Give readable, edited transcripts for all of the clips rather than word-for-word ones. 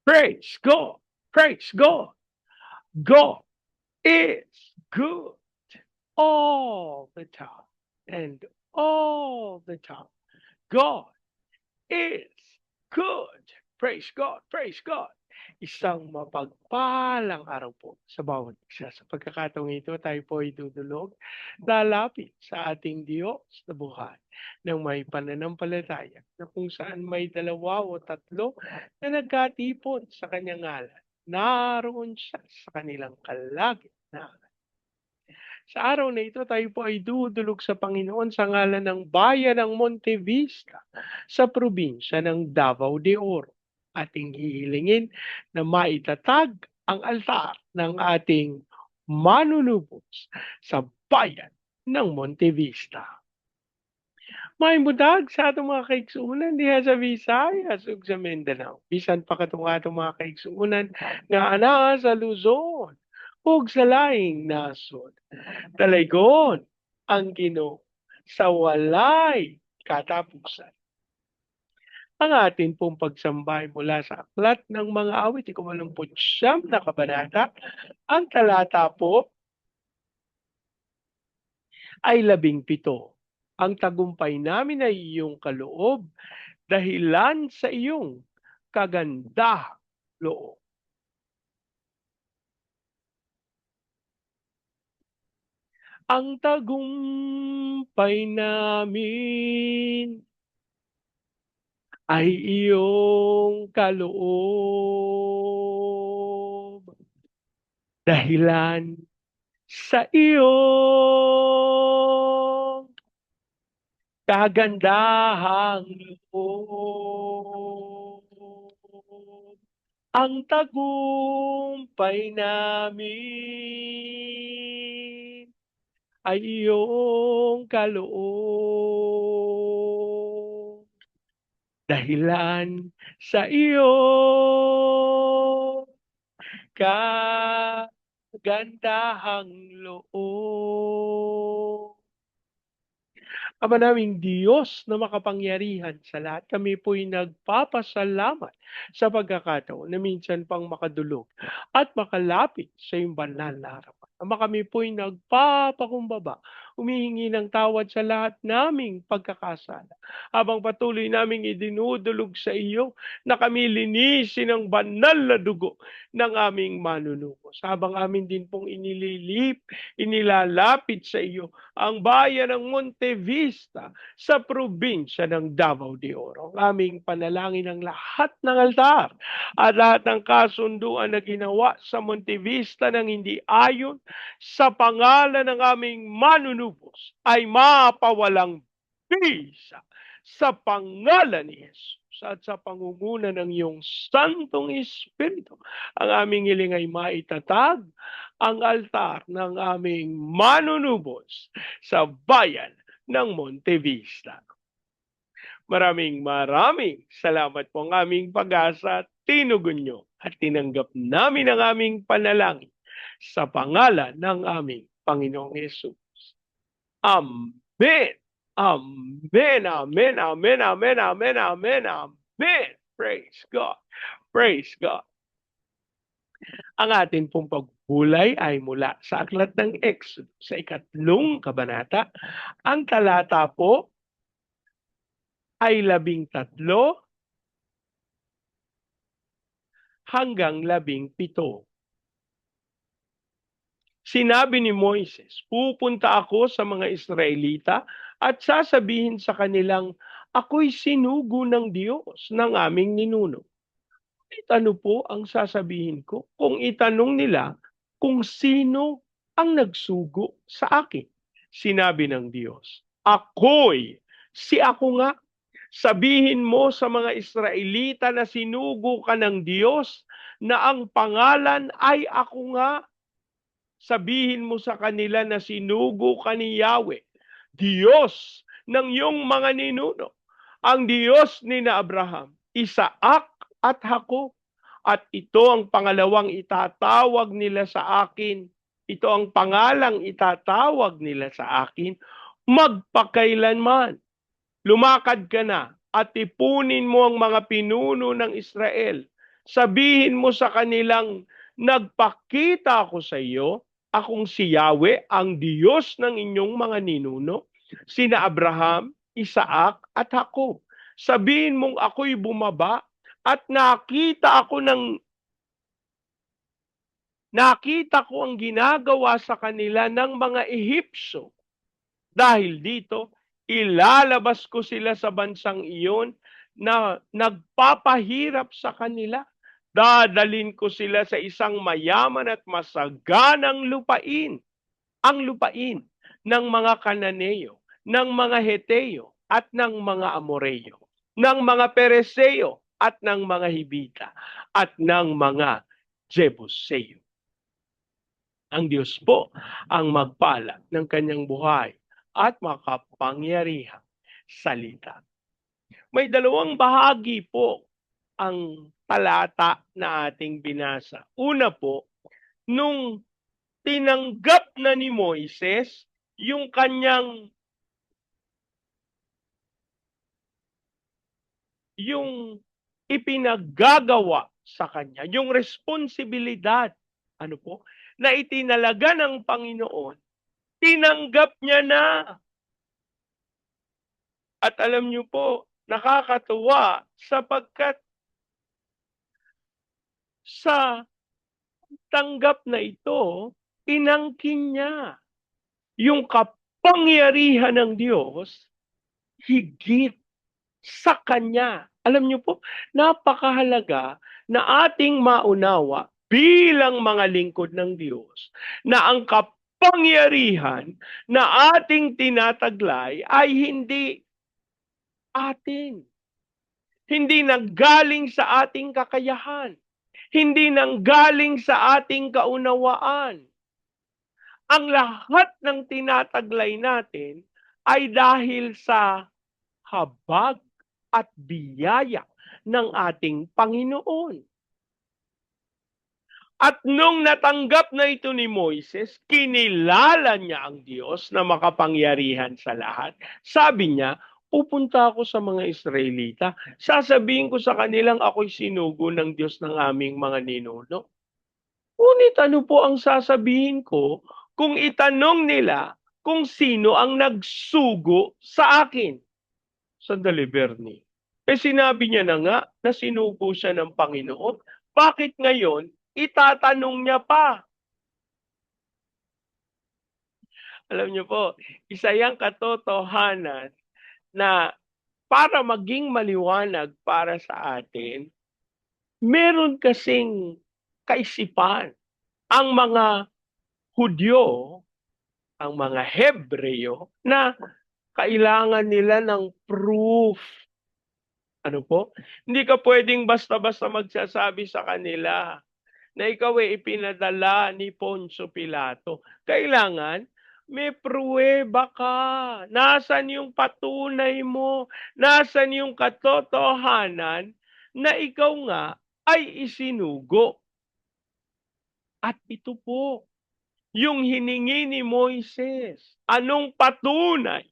Praise God. Praise God. God is good all the time. And all the time. God is good. Praise God. Praise God. Isang mapagpalang araw po sa bawat isa. Sa pagkakataong ito, tayo po ay dudulog, lalapit sa ating Diyos na buhay ng may pananampalataya na kung saan may dalawa o tatlo na nagkatipon sa kanyang ngalan. Naroon siya sa kanilang kalagitnaan. Sa araw na ito, tayo po ay dudulog sa Panginoon sa ngalan ng bayan ng Monte Vista sa probinsya ng Davao de Oro. Ating hihilingin na maitatag ang altar ng ating manunubos sa bayan ng Monte Vista. May budag sa atong mga kaigsuunan diha sa Visayas ug sa Mindanao. Bisan pa katong atong mga kaigsuunan nga anaa sa Luzon ug sa laing nasod. Dalaygon ang Ginoo sa walay katapusan. Ang atin pong pagsambay mula sa aklat ng mga awit, 89 na kabanata, ang talata po ay 17. Ang tagumpay namin ay iyong kaloob, dahilan sa iyong kagandahang loob. Ang tagumpay namin ay iyong kaloob, dahilan sa iyong kagandahang loob. Ang tagumpay namin ay iyong kaloob, dahilan sa iyong kagandahang loob. Ama naming Diyos na makapangyarihan sa lahat, kami po'y nagpapasalamat sa pagkakataon na minsan pang makadulog at makalapit sa iyong banal na harapan. Ama, kami po'y nagpapakumbaba, humihingi ng tawad sa lahat naming pagkakasala. Habang patuloy naming idinudulog sa iyo na kami linisin ng banal na dugo ng aming manunubos. Habang amin din pong inilalapit sa iyo ang bayan ng Monte Vista sa probinsya ng Davao de Oro. Ang aming panalangin ng lahat ng altar at lahat ng kasunduan na ginawa sa Monte Vista ng hindi ayon sa pangalan ng aming manunubos ay mapawalang bisa sa pangalan ni Jesus at sa pangunguna ng iyong Santong Espiritu. Ang aming hiling ay maitatag ang altar ng aming manunubos sa bayan ng Monte Vista. Maraming salamat po ang aming pag-asa. Tinugon nyo at tinanggap namin ang aming panalangin sa pangalan ng aming Panginoong Yesus. Amen. Amen. Amen. Amen. Amen. Amen. Amen. Amen. Praise God. Praise God. Ang atin pong pagbulay ay mula sa aklat ng Exodus sa 3 kabanata. Ang talata po ay 13 hanggang 17. Sinabi ni Moises, pupunta ako sa mga Israelita at sasabihin sa kanilang, ako'y sinugo ng Diyos ng aming ninuno. Ano po ang sasabihin ko kung itanong nila kung sino ang nagsugo sa akin? Sinabi ng Diyos, si ako nga. Sabihin mo sa mga Israelita na sinugo ka ng Diyos na ang pangalan ay ako nga. Sabihin mo sa kanila na sinugo ka ni Yahweh, Diyos ng iyong mga ninuno, ang Diyos ni na Abraham, Isaac at Jacob. At ito ang pangalawang itatawag nila sa akin. Ito ang pangalang itatawag nila sa akin magpakailanman. Lumakad ka na at ipunin mo ang mga pinuno ng Israel Sabihin mo sa kanilang, nagpakita ako sa iyo, akong si Yahweh, ang Diyos ng inyong mga ninuno, sina Abraham, Isaac at Jacob. Sabihin mong ako'y bumaba at nakita ko ang ginagawa sa kanila ng mga Ehipsyo. Dahil dito, ilalabas ko sila sa bansang iyon na nagpapahirap sa kanila. Dadalin ko sila sa isang mayaman at masaganang lupain. Ang lupain ng mga Kananeo, ng mga Heteo, at ng mga Amoreo, ng mga Pereseo, at ng mga Hibita, at ng mga Jebuseo. Ang Diyos po ang magpala ng kanyang buhay at makapangyarihang salita. May dalawang bahagi po ang talata na ating binasa. Una po, nung tinanggap na ni Moises yung kanyang ipinaggagawa sa kanya, yung responsibilidad, ano po, na itinalaga ng Panginoon, tinanggap niya na. At alam niyo po, nakakatuwa sapagkat sa tanggap na ito, inangkin niya yung kapangyarihan ng Diyos higit sa Kanya. Alam niyo po, napakahalaga na ating maunawa bilang mga lingkod ng Diyos na ang kapangyarihan na ating tinataglay ay hindi atin. Hindi nanggaling sa ating kakayahan. Hindi nanggaling sa ating kaunawaan. Ang lahat ng tinataglay natin ay dahil sa habag at biyaya ng ating Panginoon. At nung natanggap na ito ni Moises, kinilala niya ang Diyos na makapangyarihan sa lahat. Sabi niya, pupunta ako sa mga Israelita, sasabihin ko sa kanilang ako'y sinugo ng Diyos ng aming mga ninuno. Ngunit ano po ang sasabihin ko kung itanong nila kung sino ang nagsugo sa akin? Sandali, Bernie. Sinabi niya na nga na sinugo siya ng Panginoon. Bakit ngayon itatanong niya pa? Alam niyo po, isa yang katotohanan na para maging maliwanag para sa atin, meron kasing kaisipan ang mga Hudyo, ang mga Hebreo, na kailangan nila ng proof. Ano po? Hindi ka pwedeng basta-basta magsasabi sa kanila na ikaw ay ipinadala ni Poncio Pilato. Kailangan may pruweba ka. Nasaan yung patunay mo? Nasaan yung katotohanan na ikaw nga ay isinugo? At ito po, yung hiningi ni Moises. Anong patunay?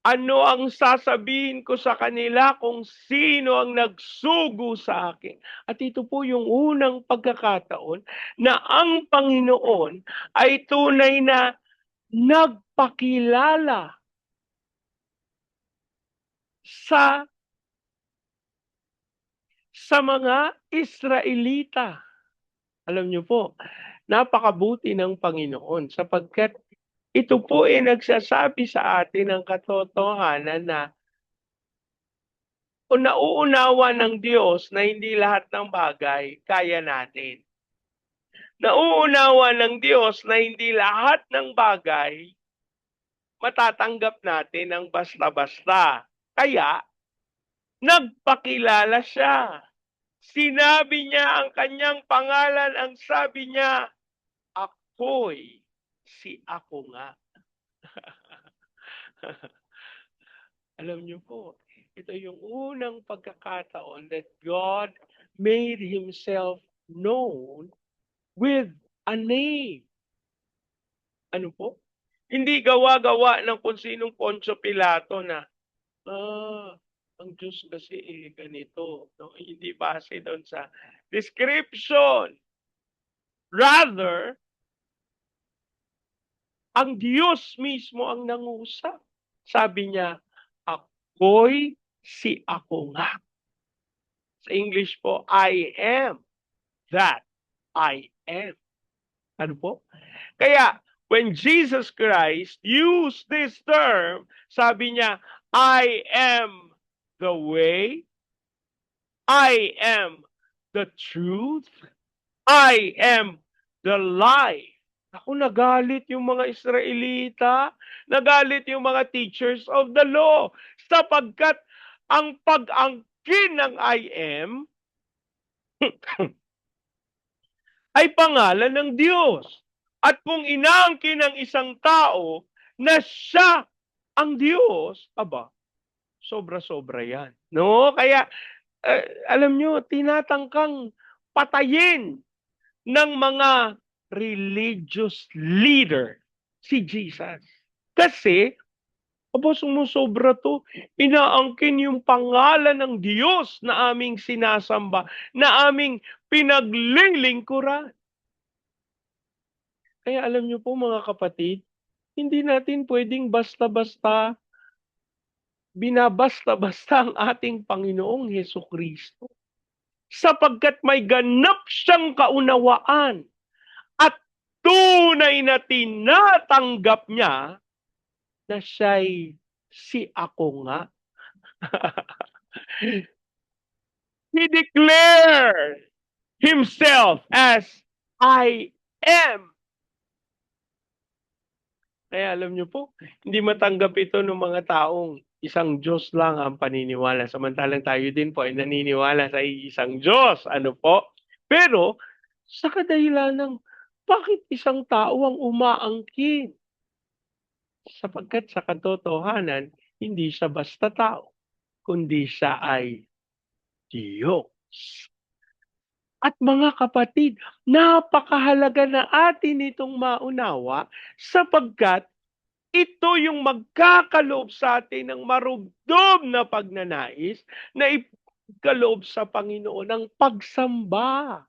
Ano ang sasabihin ko sa kanila kung sino ang nagsugo sa akin? At ito po yung unang pagkakataon na ang Panginoon ay tunay na nagpakilala sa mga Israelita. Alam niyo po, napakabuti ng Panginoon sapagkat ito po ay nagsasabi sa atin ng katotohanan na o nauunawa ng Diyos na hindi lahat ng bagay kaya natin. Nauunawa ng Diyos na hindi lahat ng bagay matatanggap natin ng basta-basta. Kaya, nagpakilala siya. Sinabi niya ang kanyang pangalan, ang sabi niya, ako'y si ako nga. Alam niyo po, ito yung unang pagkakataon that God made Himself known with a name. Ano po? Hindi gawa-gawa ng kung sinong Poncio Pilato na, Ang Diyos kasi ganito, no? Hindi base doon sa description. Rather, ang Diyos mismo ang nangusap. Sabi niya, ako'y si ako nga. Sa English po, I am that I am. Ano po? Kaya, when Jesus Christ used this term, sabi niya, I am the way, I am the truth, I am the life. Ako, nagalit yung mga Israelita, nagalit yung mga teachers of the law, sapagkat ang pag-angkin ng I am ay pangalan ng Diyos. At kung inaangkin ng isang tao na siya ang Diyos, aba, sobra-sobra yan. No? Kaya, alam nyo, tinatangkang patayin ng mga religious leader si Jesus. Kasi, aba, sumusobra to. Inaangkin yung pangalan ng Diyos na aming sinasamba, na aming pinaglilingkuran. Kaya alam niyo po mga kapatid, hindi natin pwedeng basta-basta binabasta-basta ang ating Panginoong Hesukristo. Sapagkat may ganap siyang kaunawaan at tunay na tinatanggap niya na siya'y si ako nga. He declared himself as I am. Kaya alam niyo po, hindi matanggap ito ng mga taong isang Diyos lang ang paniniwala. Samantalang tayo din po ay naniniwala sa isang Diyos. Ano po? Pero, sa kadahilan ng bakit isang tao ang umaangkin? Sapagkat sa katotohanan, hindi siya basta tao, kundi siya ay Diyos. At mga kapatid, napakahalaga na atin itong maunawa sapagkat ito yung magkakaloob sa atin ng marubdob na pagnanais na ikaloob sa Panginoon ng pagsamba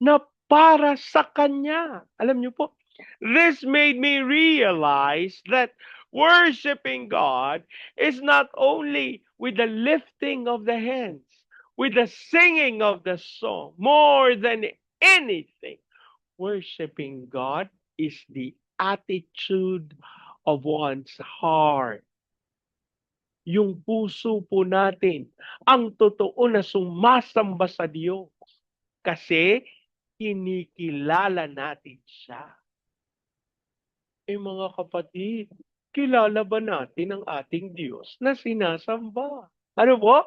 na para sa Kanya. Alam niyo po, this made me realize that worshiping God is not only with the lifting of the hands, with the singing of the song. More than anything, worshiping God is the attitude of one's heart. Yung puso po natin ang totoo na sumasamba sa Diyos. Kasi kinikilala natin siya. Mga kapatid, kilala ba natin ang ating Diyos na sinasamba? Ano po?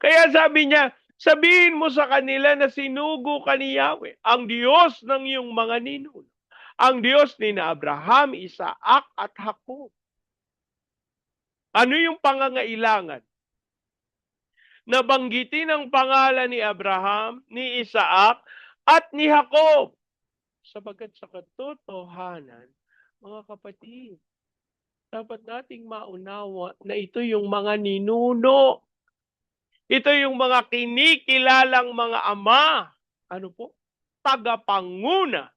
Kaya sabi niya, sabihin mo sa kanila na sinugo ka ni Yahweh, ang Diyos ng iyong mga ninuno, ang Diyos ni Abraham, Isaac at Jacob. Ano yung pangangailangan? Nabanggitin ang pangalan ni Abraham, ni Isaac, at ni Jacob. Sapagkat sa katotohanan, mga kapatid, dapat nating maunawa na ito yung mga ninuno. Ito yung mga kinikilalang mga ama. Ano po? Tagapanguna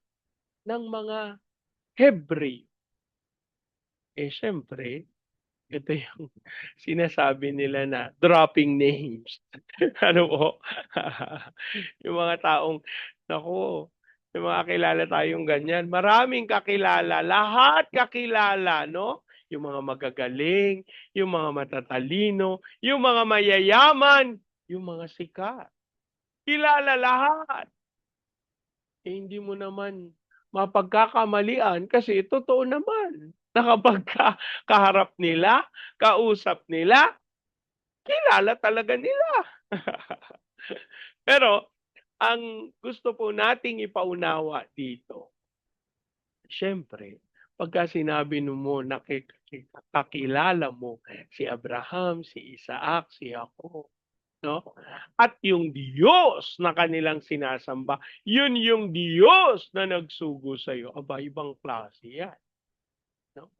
ng mga Hebreo. Siyempre, ito yung sinasabi nila na dropping names. Ano po? Yung mga taong, naku, yung mga kilala tayong ganyan. Maraming kakilala. Lahat kakilala, no? Yung mga magagaling, yung mga matatalino, yung mga mayayaman, yung mga sikat. Kilala lahat. Hindi mo naman mapagkakamalian kasi totoo naman na kapag kaharap nila, kausap nila, kilala talaga nila. Pero, ang gusto po nating ipaunawa dito, siyempre, pagka sinabi mo na kakilala mo si Abraham, si Isaac, si Jacob, no? At yung Diyos na kanilang sinasamba, yun yung Diyos na nagsugo sa iyo. Aba, ibang klase yan. No?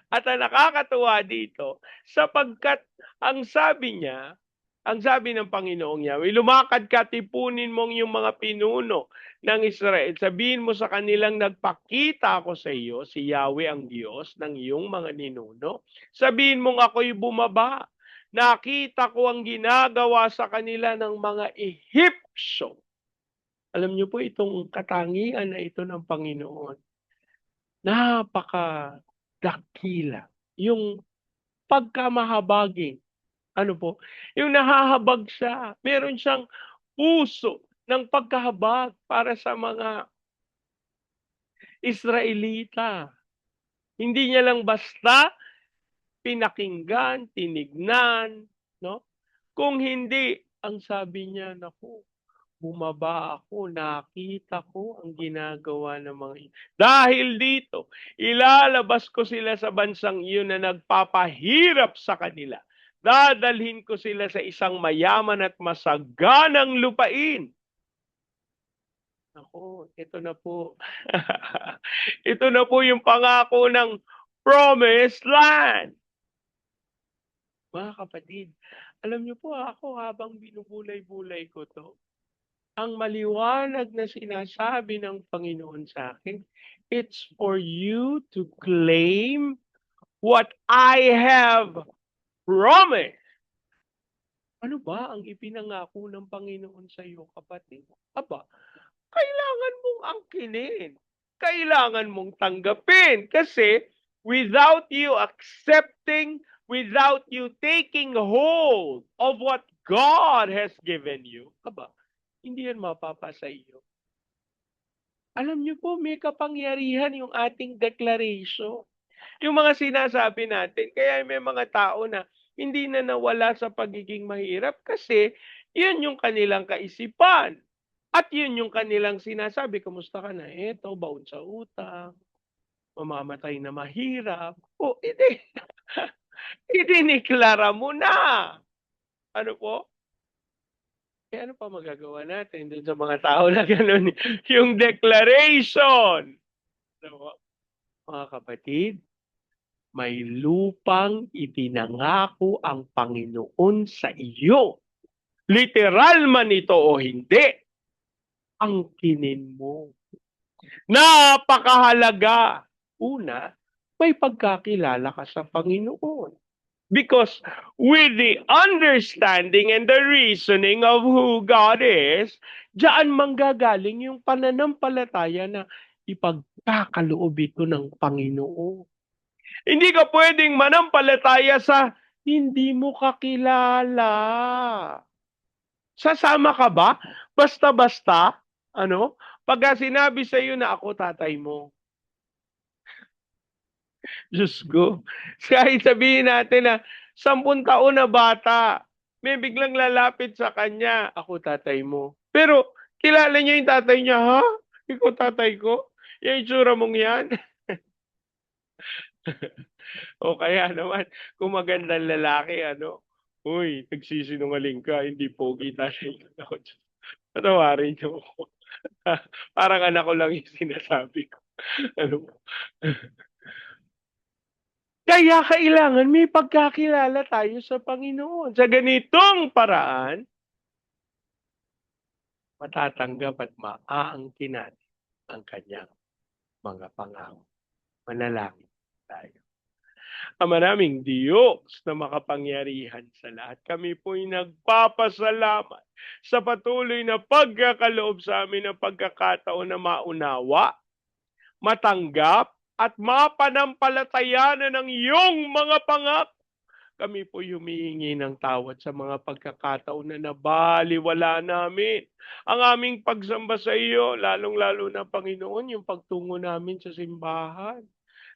At ang nakakatuwa dito, sapagkat ang sabi niya, Ang sabi ng Panginoong Yahweh, lumakad ka, tipunin mong yung mga pinuno ng Israel. Sabihin mo sa kanilang, nagpakita ako sa iyo, si Yahweh ang Diyos ng iyong mga ninuno. Sabihin mong ako'y bumaba. Nakita ko ang ginagawa sa kanila ng mga Ehipsyo. Alam niyo po itong katangian na ito ng Panginoon. Napakadakila. Yung pagkamahabagin. Ano po? Yung nahahabag siya. Meron siyang puso ng pagkahabag para sa mga Israelita. Hindi niya lang basta pinakinggan, tinignan, no? Kung hindi, ang sabi niya, naku, bumaba ako, nakita ko ang ginagawa ng mga iyon. Dahil dito, ilalabas ko sila sa bansang iyon na nagpapahirap sa kanila. Dadalhin ko sila sa isang mayaman at masaganang lupain. Ako, ito na po. Ito na po yung pangako ng promised land. Mga kapatid, alam niyo po ako habang binubulay-bulay ko to, ang maliwanag na sinasabi ng Panginoon sa akin, it's for you to claim what I have promised. Ano ba ang ipinangako ng Panginoon sa iyo, kapatid? Aba, kailangan mong angkinin. Kailangan mong tanggapin. Kasi without you accepting, without you taking hold of what God has given you, aba, hindi yan mapapasa iyo. Alam niyo po, may kapangyarihan yung ating declaration. Yung mga sinasabi natin, kaya may mga tao na hindi na nawala sa pagiging mahirap kasi yun yung kanilang kaisipan. At yun yung kanilang sinasabi, kamusta ka na? Eto, baon sa utang, mamamatay na mahirap. O, hindi. Idiniklara mo na. Ano po? Eh, ano pa magagawa natin dun sa mga tao na gano'n? Yung declaration. Ano po? Mga kapatid, may lupang ipinangako ang Panginoon sa iyo. Literal man ito o hindi, angkinin mo. Napakahalaga. Una, may pagkakilala ka sa Panginoon. Because with the understanding and the reasoning of who God is, diyan manggagaling yung pananampalataya na ipagkakaloob ito ng Panginoon. Hindi ka pwedeng manampalataya sa hindi mo kakilala. Sasama ka ba? Basta-basta, ano? Pagka sinabi sa iyo na ako tatay mo, Diyos ko, kahit sabihin natin na 10 taon na bata, may biglang lalapit sa kanya, ako tatay mo. Pero kilala niya yung tatay niya, ha? Ikaw tatay ko? Yung itsura mong yan? O kaya naman, kung magandang lalaki, ano? Uy, nagsisinungaling ka, hindi pogi tatay ko. Patawarin niyo ako. Parang anak ko lang yung sinasabi ko. Ano po? Kaya kailangan may pagkakilala tayo sa Panginoon. Sa ganitong paraan, matatanggap at maaangkin natin ang kanyang mga pangako. Manalangin tayo. Ama naming Diyos na makapangyarihan sa lahat, kami po'y nagpapasalamat sa patuloy na pagkakaloob sa amin ng pagkakataon na maunawa, matanggap, at mapanampalatayanan ng iyong mga pangako. Kami po humihingi ng tawad sa mga pagkakataon na nabaliwala namin ang aming pagsamba sa iyo, lalong-lalo na Panginoon, yung pagtungo namin sa simbahan,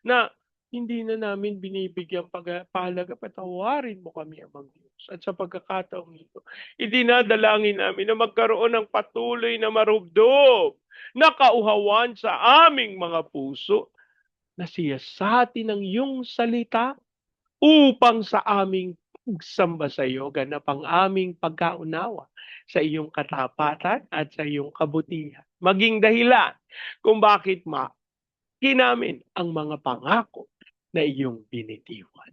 na hindi na namin binibigyan pahalaga, patawarin mo kami, Amang Diyos. At sa pagkakataong ito, idinadalangin namin na magkaroon ng patuloy na marubdob na kauhawan sa aming mga puso, na siyasatin ng iyong salita upang sa aming pagsamba sa iyo, ganap ang aming pagkaunawa sa iyong katapatan at sa iyong kabutihan. Maging dahilan kung bakit namin ang mga pangako na iyong binitiwan.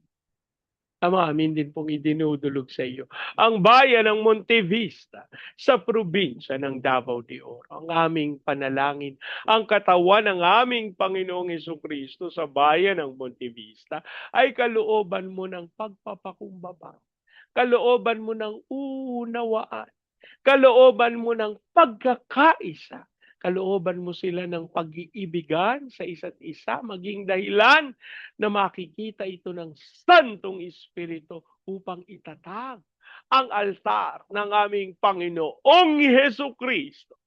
ang amin din pong idinudulog sa iyo. Ang bayan ng Monte Vista sa probinsya ng Davao de Oro. Ang aming panalangin, ang katawan ng aming Panginoong Hesukristo sa bayan ng Monte Vista ay kalooban mo ng pagpapakumbaba, kalooban mo ng unawaan, kalooban mo ng pagkakaisa, kalooban mo sila ng pag-iibigan sa isa't isa, maging dahilan na makikita ito ng Santong Espiritu upang itatag ang altar ng aming Panginoong Heso Kristo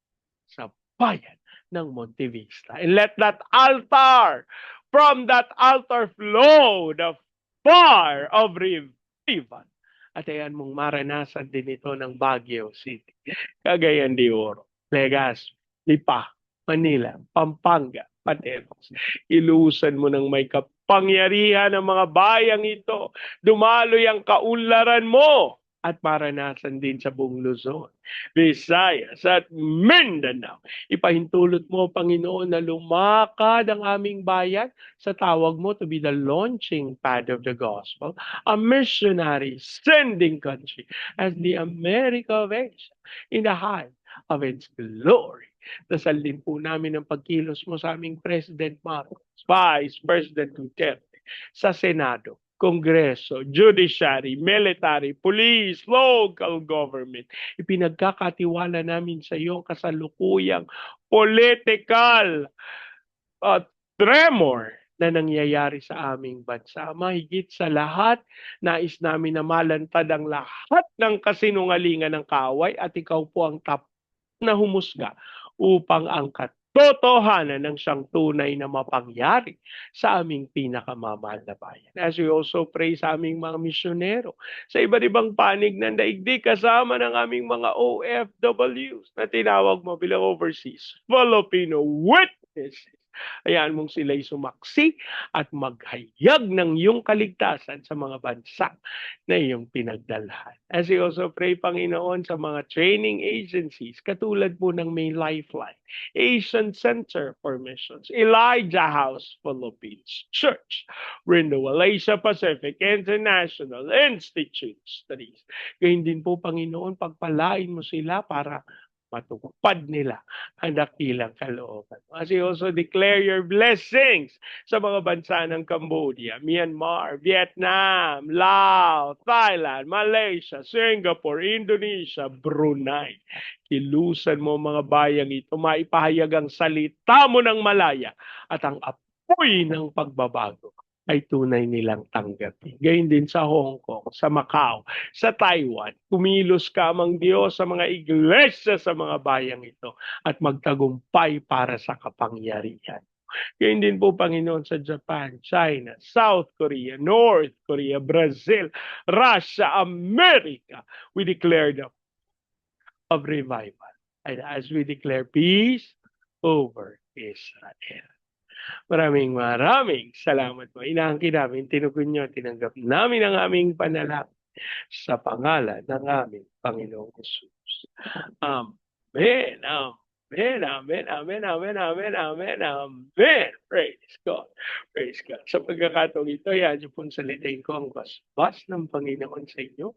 sa bayan ng Monte Vista. And let that altar, from that altar flow the fire of revival. At ayan mong maranasan din ito ng Baguio City, Cagayan de Oro, Legazpi, Lipa, Manila, Pampanga, Pateros. Ilusan mo ng may kapangyarihan ng mga bayang ito. Dumaloy ang kaunlaran mo at maranasan din sa buong Luzon, Visayas at Mindanao. Ipahintulot mo, Panginoon, na lumakad ang aming bayan sa tawag mo to be the launching pad of the gospel, a missionary sending country as the America of Asia in the height of its glory. Dasal din po namin ang pagkilos mo sa aming President Marcos, Vice President Duterte, sa Senado, Kongreso, Judiciary, Military, Police, Local Government. Ipinagkakatiwala namin sa iyo ang kasalukuyang political tremor na nangyayari sa aming bansa. Mahigit sa lahat, nais namin na malantad ang lahat ng kasinungalingan ng kaaway at ikaw po ang na humusga upang ang katotohanan ng siyang tunay na mapangyari sa aming pinakamamahal na bayan. As we also pray sa aming mga misyonero sa iba't ibang panig ng daigdig kasama ng aming mga OFWs na tinawag mo bilang overseas Filipino witnesses. Hayaan mong sila'y sumaksi at maghayag ng iyong kaligtasan sa mga bansa na iyong pinagdalhan. As we also pray, Panginoon, sa mga training agencies, katulad po ng May Lifeline, Asian Center for Missions, Elijah House Philippines Church, Renewal Asia Pacific International Institute Studies. Gayun din po, Panginoon, pagpalain mo sila para matupad nila ang dakilang kalooban. As you also declare your blessings sa mga bansa ng Cambodia, Myanmar, Vietnam, Laos, Thailand, Malaysia, Singapore, Indonesia, Brunei. Kilusan mo mga bayang ito, maipahayag ang salita mo ng malaya at ang apoy ng pagbabago ay tunay nilang tanggapin. Gayun din sa Hong Kong, sa Macau, sa Taiwan. Kumilos ka mang Diyos sa mga iglesia sa mga bayang ito at magtagumpay para sa kapangyarihan. Gayun din po, Panginoon, sa Japan, China, South Korea, North Korea, Brazil, Russia, America. We declare the of revival. And as we declare peace over Israel. Maraming salamat po. Inaangkin namin, tinugon nyo, tinanggap namin ang aming panalangin sa pangalan ng aming Panginoong Jesus. Amen. Amen. Amen. Amen. Amen. Amen. Amen. Amen. Praise God. Praise God. Sa pagkakataong ito, yan yung pong salitain ko ang basbas ng Panginoon sa inyo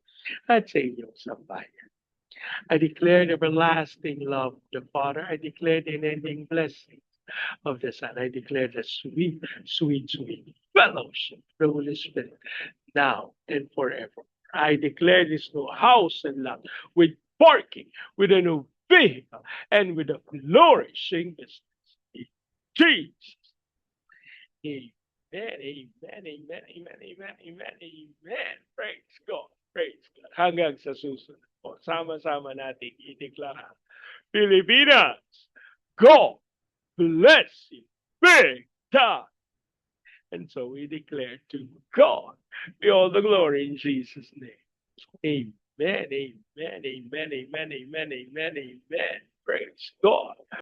at sa inyong sambayan. I declare the everlasting love of the Father. I declare the unending blessing of the Son. I declare the sweet, sweet, sweet fellowship of the Holy Spirit now and forever. I declare this new house and lot with parking, with a new vehicle, and with a flourishing business. In Jesus. Amen, amen, amen, amen, amen, amen, amen. Praise God, praise God. Hanggang sa susunod po, sama-sama natin ideklara. Pilipinas, go! Bless you, big time. And so we declare to God be all the glory in Jesus' name. Amen, amen, amen, amen, amen, amen, amen. Praise God.